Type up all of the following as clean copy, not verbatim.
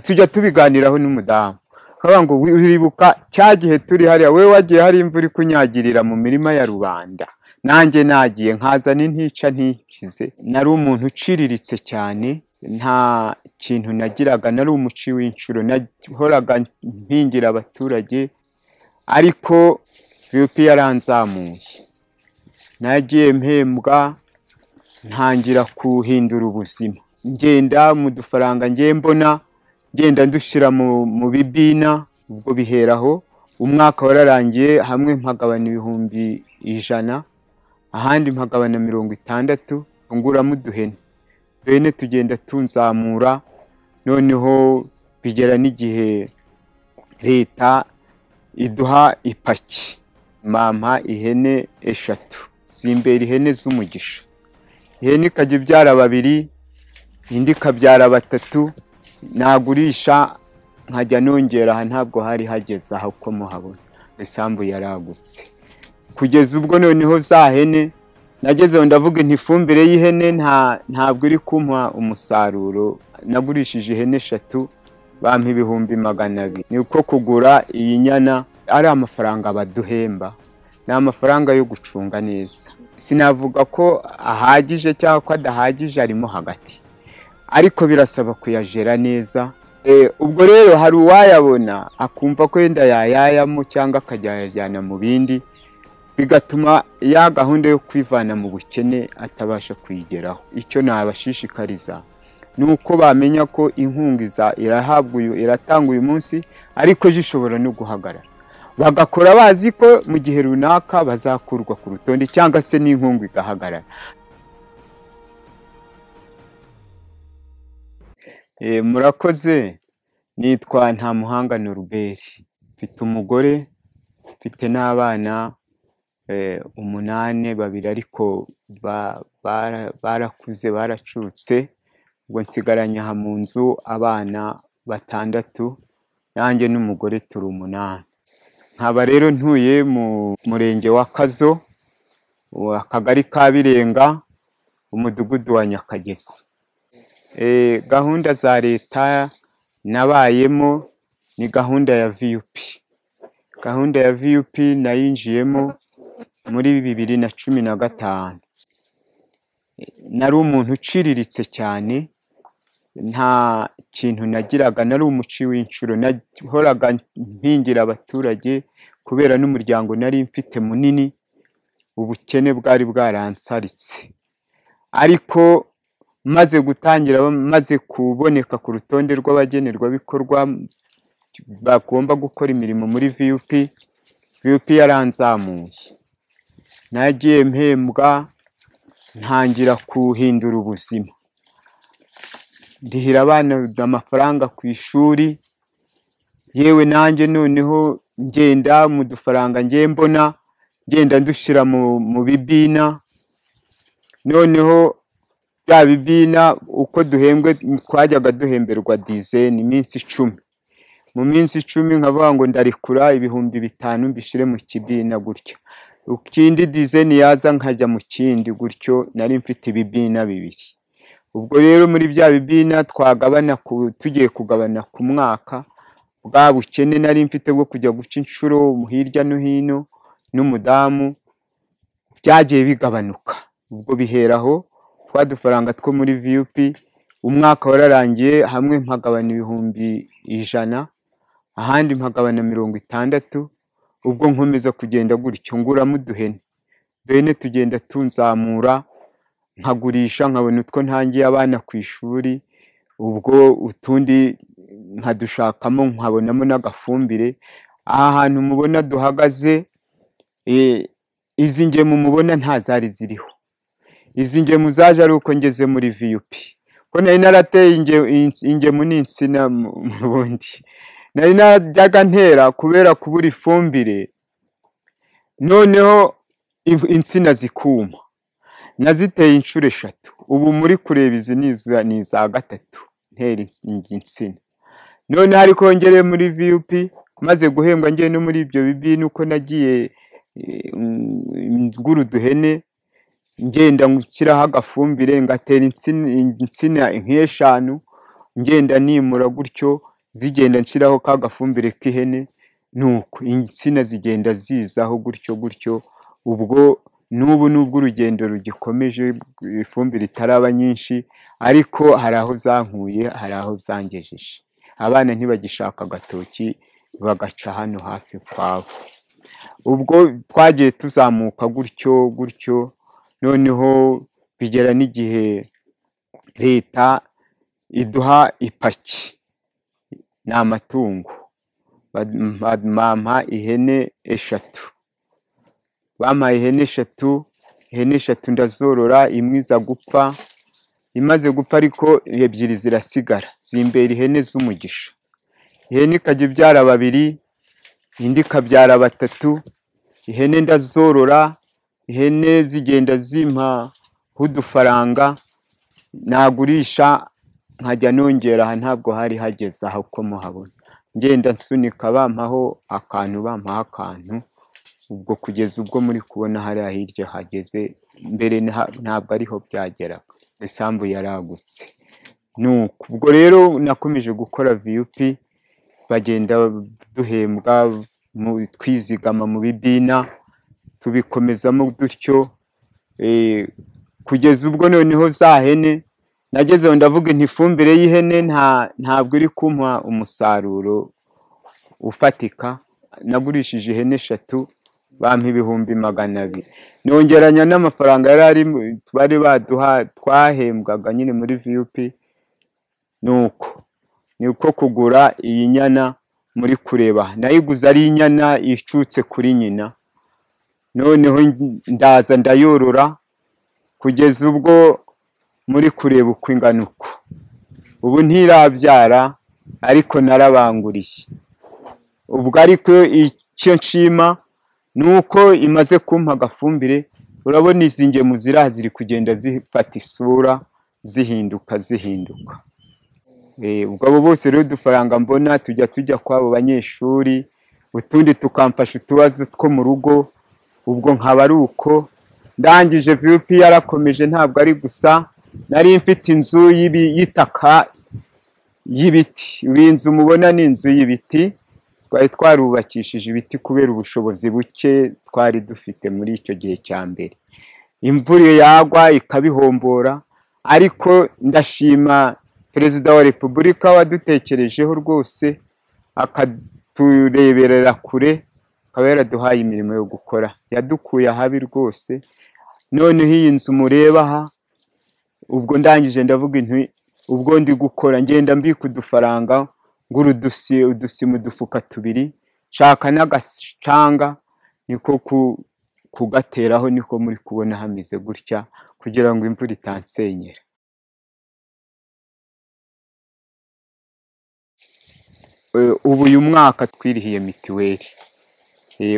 tujya tubiganiraho n'umudamu kavuga ngo uribuka cya gihe turi hariya wewe wagiye hari imvura kunyagirira mu mirima ya rubanda nanjye nagiye nkazana intica ntikize nari umuntu uciriritse cyane nta kintu nagiraga nari umuci w'inshuro nahoraga mpingira abaturage ariko VUP yaranzamuye nagiye mpembwa ntangira kuhindura ubuzima ngenda mu dufaranga ngiye mbona ngenda ndushira mu bibina ubwo biheraho umwaka wararangiye hamwe mpagabana 100 ahandi mpagabana 60 nguramo uduhene bene tugenda tunzamura noneho bigera n'igihe leta iduha ipaki mama ihene 3 zimbera ihene z'umugisha ihene ikajya ibyara 2 indi kabyara 3 nagurisha nkajya nongera aha ntabwo hari hageze aho ko muhabona isambu yaragutse kugeza ubwo noneho za hene nagezeho ndavuga intifumbire y'ihene ntabwo iri kumpa umusaruro nagurishije ihene 3 bampa 200,000 niko kugura iyi nyana ari amafaranga baduhemba ni amafaranga yo gucunga neza sinavuga ko ahagije cyangwa ko adahagije arimo hagati ariko birasaba kuyajera neza ubwo rero hari uwayabona akumva ko yenda yayayamo cyangwa akajyana mu bindi bigatuma ya gahunda yo kwivana mu bukene atabasha kuyigeraho icyo nabashishikariza nuko bamenya ko inkunga irahabwa iratanga uyu munsi ariko zishobora no guhagarara bagakora bazi ko mu gihe runaka bazakurwa ku rutonde cyangwa se n'inkunga igahagarara. Murakoze nitwa Ntamuhanga Norbert mfite umugore mfite n'abana 8 babiri ariko barakuze baracutse ubwo nsigaranye aha mu nzu abana 6 nanjye n'umugore turi 8 nkaba rero ntuye mu murenge wa Kazo akagari ka Birenga umudugudu wa Nyakagezi. Gahunda za leta nabayemo ni gahunda ya VUP. Gahunda ya VUP nayinjiyemo muri 2015. Nari umuntu uciriritse cyane nta kintu nagiraga nari umuci w'inshuro nahoraga mpingira abaturage kubera n'umuryango nari mfite munini ubukene bwari bwaransaritse ariko maze gutangira maze kuboneka ku rutonde rw'abagenerwa bikorwa bagomba gukora imirimo muri VUP yaranzamuye nagiye mpembwa ntangira kuhindura ubuzima ndihira abana amafaranga ku ishuri yewe nanjye noneho ngenda mu dufaranga ngiye mbona ngenda ndushira mu bibina noneho bya bibina uko duhembwe twajyaga duhemberwa dizaine iminsi 10 mu minsi 10 nkavuga ngo ndarikura 5,000 mbishire mu kibina gutya ukindi dizaine yaza nkajya mu kindi gutyo nari mfite ibibina 2 ubwo rero muri bya bibina twagabana tugiye kugabana ku mwaka bwa bukene nari mfite bwo kujya guca inshuro hirya no hino n'umudamu byagiye bigabanuka ubwo biheraho twadufaranga two muri VUP umwaka wararangiye hamwe mpagabana 100,000 ahandi mpagabana 60 ubwo nkomeza kugenda gutyo nguramo uduhene bene tugenda tunzamura nkagurisha nkabona utwo ntangiye abana ku ishuri ubwo utundi nkadushakamo nkabonamo n'agafumbire aha hantu mubona duhagaze izi ngemu mubona ntazari ziriho izi ngemu zaje ari uko ngeze muri VUP ko nari narateye ingemu n'insina mu bundi nari najyaga ntera kubera kubura ifumbire noneho insina zikuma naziteye inshuro 3 ubu muri kureba izi niza gatatu ntera insina none hari kongereye muri VUP maze guhembwa ngiye no muri ibyo bibini uko nagiye nguru duhene ngenda ngukiraho agafumbire ngatera insina 5 ngenda nimura gutyo zigenda nshiraho ka gafumbire k'ihene, nuko insina zigenda zizaho gutyo gutyo. Ubwo n'ubu nubwo urugendo rugikomeje, ifumbire itaraba nyinshi, ariko hari aho zankuye, hari aho zangejeje. Abana ntibagishaka agatoki, bagaca hano hafi kwabo. Ubwo twagiye tuzamuka gutyo gutyo, noneho bigera n'igihe leta iduha ipaki, ni amatungo, bampa ihene eshatu. Bampaye ihene eshatu ndazorora, imwe iza gupfa, imaze gupfa ariko ebyiri zirasigara, zimbera ihene z'umugisha. Ihene ikajya ibyara babiri, indi ikabyara batatu. Ihene ndazorora, ihene zigenda zimpa udufaranga nagurisha, nkajya nongera. Aha ntabwo hari hageze aho ko muhabona, ngenda nsunika bampaho akantu, ubwo kugeza ubwo muri kubona hariya hirya hageze. Mbere ntabwo ariho byageraga, isambu yaragutse. Nuko ubwo rero nakomeje gukora VUP, bagenda duhembwa, twizigama mu bibina, tubikomezamo dutyo, kugeza ubwo noneho za hene nagezeho ndavuga nti ifumbire y'ihene ntabwo iri kumpa umusaruro ufatika. Nagurishije ihene eshatu, bampa ibihumbi 200, nongeranya n'amafaranga bari baduha, twahembwaga nyine muri VUP. Nuko kugura iyi nyana muri kureba, nayiguze ari inyana icutse kuri nyina, noneho ndaza ndayorora kugeza ubwo muri kureba uko ingana uko. Ubu ntirabyara ariko narabanguriye. Ubwo ariko icyo nshima nuko imaze kumpa agafumbire. Urabona izi ngemu ziri kugenda zifata isura, zihinduka. Ubwo abo bose rero udufaranga mbona tujya kw'abo banyeshuri, utundi tukamfasha utubazo two mu rugo. Ubwo nkaba ari uko ndangije VUP yarakomeje. Ntabwo ari gusa, nari mfite inzu y'itaka y'ibiti. Iyi nzu mubona ni inzu y'ibiti, twari twarubakishije ibiti kubera ubushobozi buke twari dufite muri icyo gihe cya mbere. Imvura yagwa ikabihombora, ariko ndashima Perezida wa Repubulika wadutekerejeho rwose, akatureberera kure, akaba yaraduhaye imirimo yo gukora. Yadukuye ahabi rwose. Noneho iyi nzu mureba aha, ubwo ndangije ndavuga nti ubwo ndi gukora ngenda mbika udufaranga, ngura udusi mu dufuka 2, nshaka n'agacanga, niko kugateraho, niko muri kubona hameze gutya, kugira ngo imvura itansenyera. Ubu uyu mwaka twirihiye mitiweli.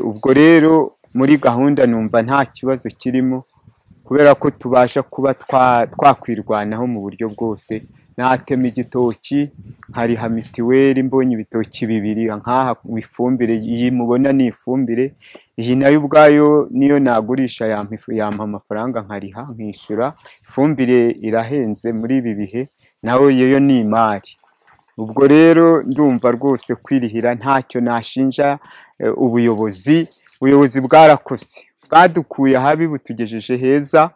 Ubwo rero muri gahunda numva nta kibazo kirimo, kubera ko tubasha kuba twakwirwanaho mu buryo bwose. Natema igitoki nkariha mitiweli, mbonye ibitoki 2 nkaha ifumbire. Iyi mubona ni ifumbire, iyi nayo ubwayo niyo nagurisha yampa amafaranga nkariha nkishyura. Ifumbire irahenze muri ibi bihe, naho yo ni imari. Ubwo rero ndumva rwose kwirihira ntacyo nashinja ubuyobozi. Ubuyobozi bwarakoze, bwadukuye ahabi butugejeje heza.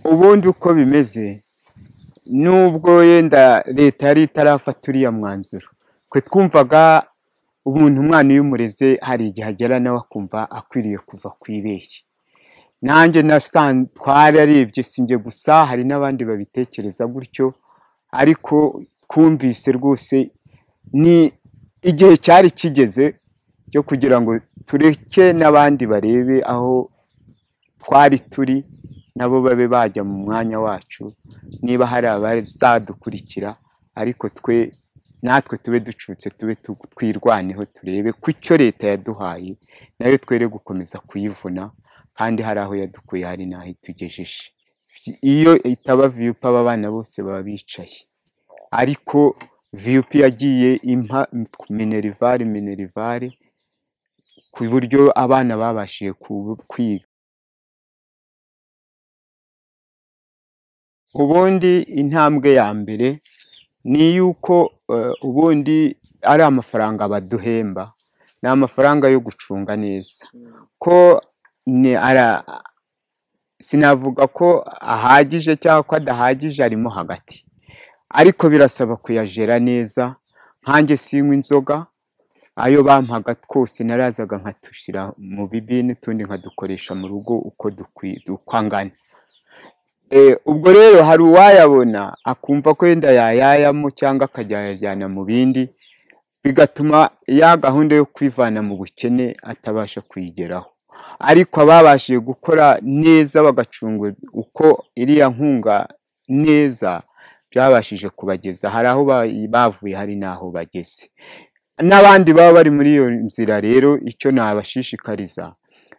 Ubundi uko bimeze, nubwo yenda leta yari itarafata uriya mwanzuro, twe twumvaga umwana iyo umureze hari igihe agera nawe akumva akwiriye kuva ku ibere. Nanjye twararebye, sinjye gusa, hari n'abandi babitekereza gutyo, ariko twumvise rwose ni igihe cyari kigeze cyo kugira ngo tureke n'abandi barebe aho twari turi, nabo babe bajya mu mwanya wacu. Niba hari abazadukurikira, ariko natwe tube ducutse, tube twirwaneho, turebe ko icyo leta yaduhaye nayo twere gukomeza kuyivuna, kandi hari aho yadukuye, hari n'aho itugejeje. Iyo itaba VUP aba bana bose baba bicaye, ariko VUP yagiye impa minerivare, ku buryo abana babashije kwiga. ubundi intambwe ya mbere ni yuko ubundi ari amafaranga baduhemba, ni amafaranga yo gucunga neza, ko sinavuga ko ahagije cyangwa ko adahagije, arimo hagati, ariko birasaba kuyajera neza. Nkanjye sinywa inzoga, ayo bampaga twose narazaga nkatushyira mu bibini, utundi nkadukoresha mu rugo uko angana. Ubwo rero hari uwayabona akumva ko yenda yayayamo cyangwa akajya yajyana mu bindi, bigatuma ya gahunda yo kwivana mu bukene atabasha kuyigeraho. Ariko ababashije gukora neza bagacunga uko iriya nkunga neza, byabashije kubageza hari aho bavuye, hari n'aho bageze. N'abandi baba bari muri iyo nzira rero, icyo nabashishikariza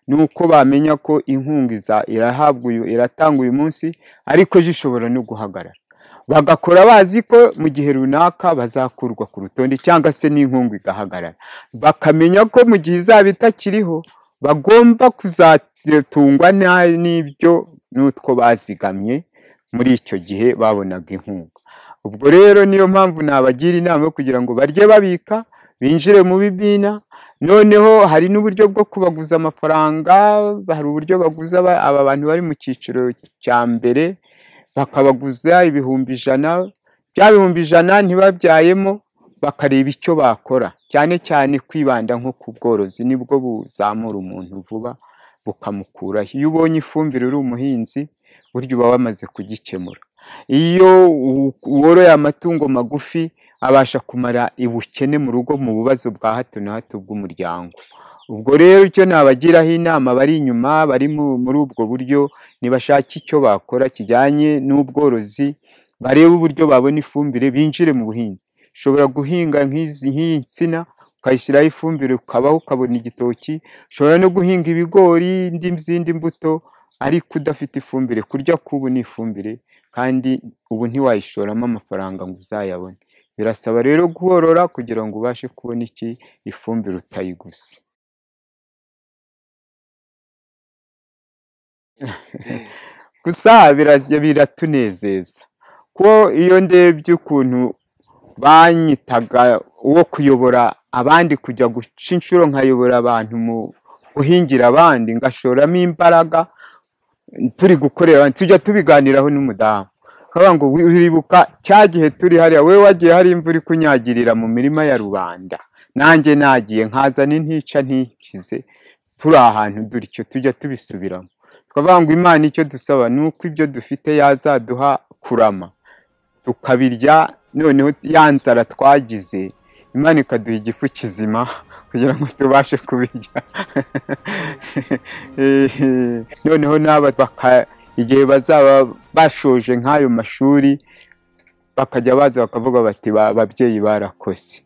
ni uko bamenya ko inkunga iratanga uyu munsi, ariko zishobora no guhagarara, bagakora bazi ko mu gihe runaka bazakurwa ku rutonde cyangwa se n'inkunga igahagarara, bakamenya ko mu gihe izaba itakiriho bagomba kuzatungwa n'ibyo n'utwo bazigamye muri icyo gihe babonaga inkunga. Ubwo rero niyo mpamvu nabagira inama yo kugira ngo barye babika, binjire mu bibina. Noneho hari n'uburyo bwo kubaguza amafaranga, hari uburyo baguza aba bantu bari mu cyiciro cya mbere, bakabaguza 1,100, bya 1,100 ntibabyayemo, bakareba icyo bakora, cyane cyane kwibanda nko ku bworozi, nibwo buzamura umuntu vuba bukamukuraho. Iyo ubonye ifumbire uri umuhinzi, buryo uba wamaze kugikemura. Iyo woroye amatungo magufi, abasha kumara ubukene mu rugo, mu bibazo bwa hato na hato bw'umuryango. Ubwo rero icyo nabagiraho inama bari inyuma, bari muri ubwo buryo, nibashaka icyo bakora kijyanye n'ubworozi, barebe uburyo babona ifumbire, binjire mu buhinzi. Ushobora guhinga nk'iyi nsina ukayishyiraho ifumbire, ukabaho ukabona igitoki. Ushobora no guhinga ibigori, n'izindi mbuto, ariko udafite ifumbire. Kurya k'ubu ni ifumbire, kandi ubu ntiwayishoramo amafaranga ngo uzayabone. Birasaba rero guhorora kugira ngo ubashe kubona ifumbire utayiguze. Gusa biratunezeza ko iyo ndebye ukuntu banyitaga uwo kuyobora abandi, kujya guca inshuro nkayobora abantu mu guhingira abandi, ngashoramo imbaraga, turi gukorera, tujya tubiganiraho n'umudamu, nkaba ngo uribuka cya gihe turi hariya, wowe wagiye hari imvura kunyagirira mu mirima ya rubanda, nanjye nagiye nkazana intica ntikize, turi ahantu dutyo, tujya tubisubiramo. Twavuga ngo Imana icyo dusaba ni uko ibyo dufite yazaduha kurama tukabirya, noneho ya nzara twagize Imana ikaduha igifu kizima kugira ngo tubashe kubirya. Noneho n'aba igihe bazaba bashoje nk'ayo mashuri, bakajya baza bakavuga bati ababyeyi barakoze.